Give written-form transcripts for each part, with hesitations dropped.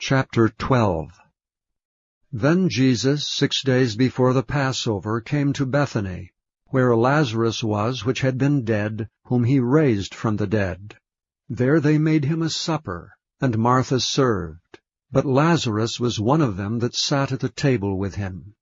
Chapter 12. Then Jesus, 6 days before the Passover, came to Bethany, where Lazarus was, which had been dead, whom he raised from the dead. There they made him a supper, and Martha served. But Lazarus was one of them that sat at the table with him.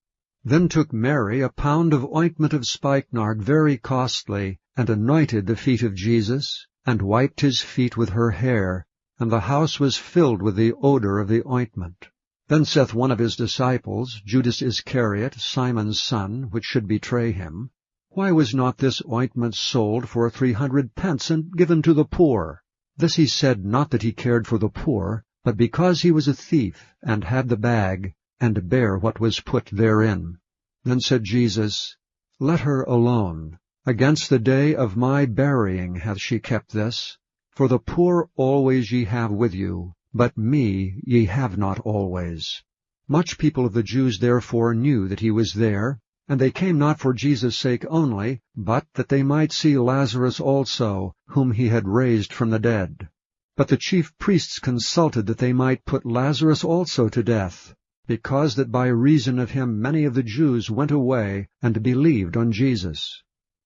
Then took Mary a pound of ointment of spikenard very costly, and anointed the feet of Jesus, and wiped his feet with her hair, and the house was filled with the odour of the ointment. Then saith one of his disciples, Judas Iscariot, Simon's son, which should betray him, Why was not this ointment sold for 300 pence, and given to the poor? This he said not that he cared for the poor, but because he was a thief, and had the bag, and bare what was put therein. Then said Jesus, Let her alone. Against the day of my burying hath she kept this. For the poor always ye have with you, but me ye have not always. Much people of the Jews therefore knew that he was there, and they came not for Jesus' sake only, but that they might see Lazarus also, whom he had raised from the dead. But the chief priests consulted that they might put Lazarus also to death, because that by reason of him many of the Jews went away and believed on Jesus.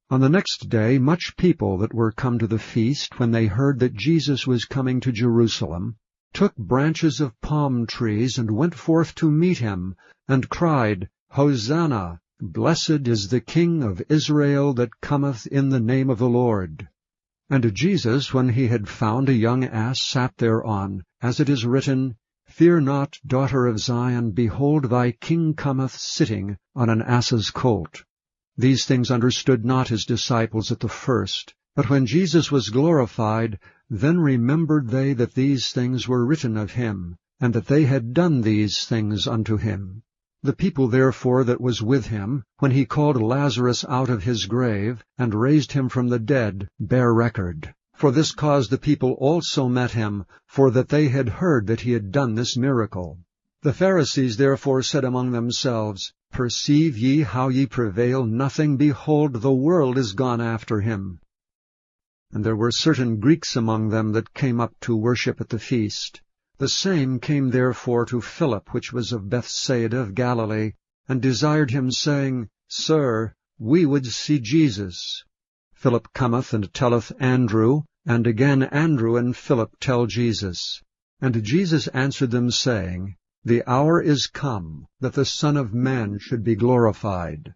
On the next day much people that were come to the feast, when they heard that Jesus was coming to Jerusalem, took branches of palm trees, and went forth to meet him, and cried, Hosanna! Blessed is the King of Israel that cometh in the name of the Lord. And Jesus, when he had found a young ass, sat thereon, as it is written, Fear not, daughter of Zion, behold, thy King cometh sitting on an ass's colt. These things understood not his disciples at the first, but when Jesus was glorified, then remembered they that these things were written of him, and that they had done these things unto him. The people therefore that was with him, when he called Lazarus out of his grave, and raised him from the dead, bear record. For this cause the people also met him, for that they had heard that he had done this miracle. The Pharisees therefore said among themselves, Perceive ye how ye prevail nothing? Behold, the world is gone after him. And there were certain Greeks among them that came up to worship at the feast. The same came therefore to Philip, which was of Bethsaida of Galilee, and desired him, saying, Sir, we would see Jesus. Philip cometh and telleth Andrew, and again Andrew and Philip tell Jesus. And Jesus answered them, saying, The hour is come, that the Son of Man should be glorified.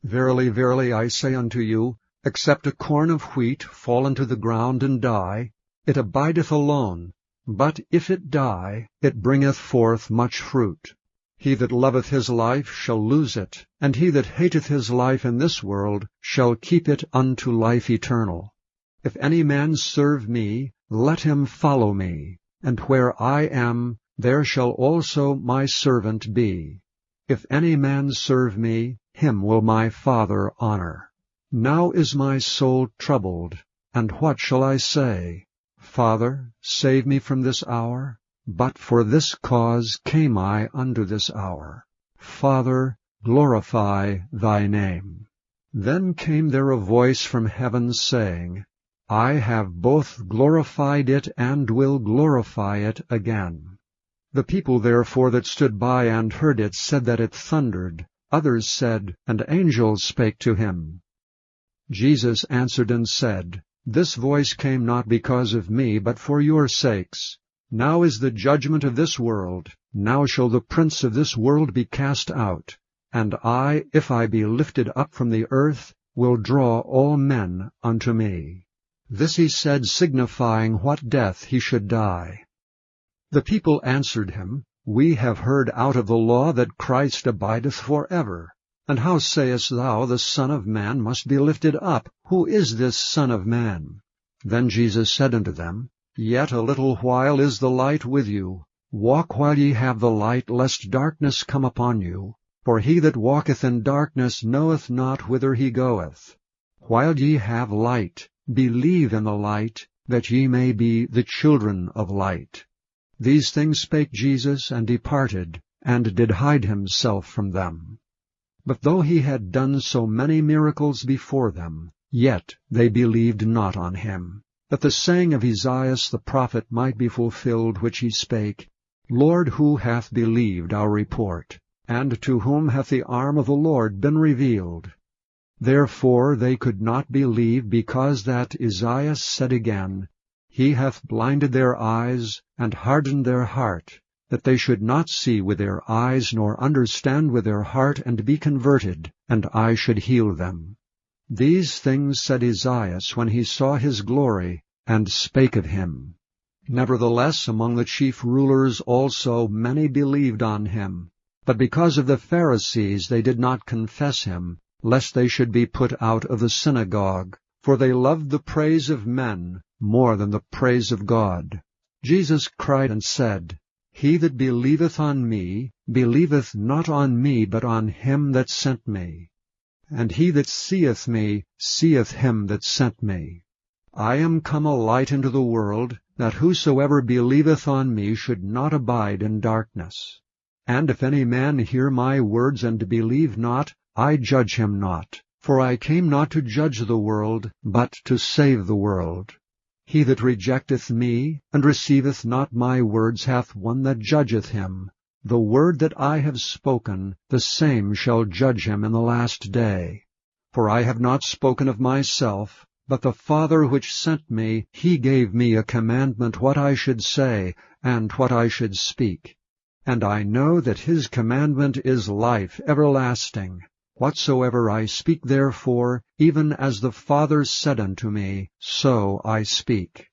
Verily, verily, I say unto you, except a corn of wheat fall into the ground and die, it abideth alone. But if it die, it bringeth forth much fruit. He that loveth his life shall lose it, and he that hateth his life in this world shall keep it unto life eternal. If any man serve me, let him follow me, and where I am, there shall also my servant be. If any man serve me, him will my Father honor. Now is my soul troubled, and what shall I say? Father, save me from this hour. But for this cause came I unto this hour. Father, glorify thy name. Then came there a voice from heaven, saying, I have both glorified it, and will glorify it again. The people therefore that stood by and heard it said that it thundered. Others said, An angel spake to him. Jesus answered and said, This voice came not because of me, but for your sakes. Now is the judgment of this world. Now shall the prince of this world be cast out. And I, if I be lifted up from the earth, will draw all men unto me. This he said, signifying what death he should die. The people answered him, We have heard out of the law that Christ abideth forever. And how sayest thou, the Son of Man must be lifted up? Who is this Son of Man? Then Jesus said unto them, Yet a little while is the light with you. Walk while ye have the light, lest darkness come upon you. For he that walketh in darkness knoweth not whither he goeth. While ye have light, believe in the light, that ye may be the children of light. These things spake Jesus, and departed, and did hide himself from them. But though he had done so many miracles before them, yet they believed not on him, that the saying of Esaias the prophet might be fulfilled, which he spake, Lord, who hath believed our report? And to whom hath the arm of the Lord been revealed? Therefore they could not believe, because that Esaias said again, He hath blinded their eyes, and hardened their heart, that they should not see with their eyes, nor understand with their heart, and be converted, and I should heal them. These things said Esaias when he saw his glory, and spake of him. Nevertheless among the chief rulers also many believed on him. But because of the Pharisees they did not confess him, lest they should be put out of the synagogue. For they loved the praise of men more than the praise of God. Jesus cried and said, He that believeth on me, believeth not on me, but on him that sent me. And he that seeth me, seeth him that sent me. I am come a light into the world, that whosoever believeth on me should not abide in darkness. And if any man hear my words and believe not, I judge him not. For I came not to judge the world, but to save the world. He that rejecteth me, and receiveth not my words, hath one that judgeth him. The word that I have spoken, the same shall judge him in the last day. For I have not spoken of myself, but the Father which sent me, he gave me a commandment what I should say, and what I should speak. And I know that his commandment is life everlasting. Whatsoever I speak therefore, even as the Father said unto me, so I speak.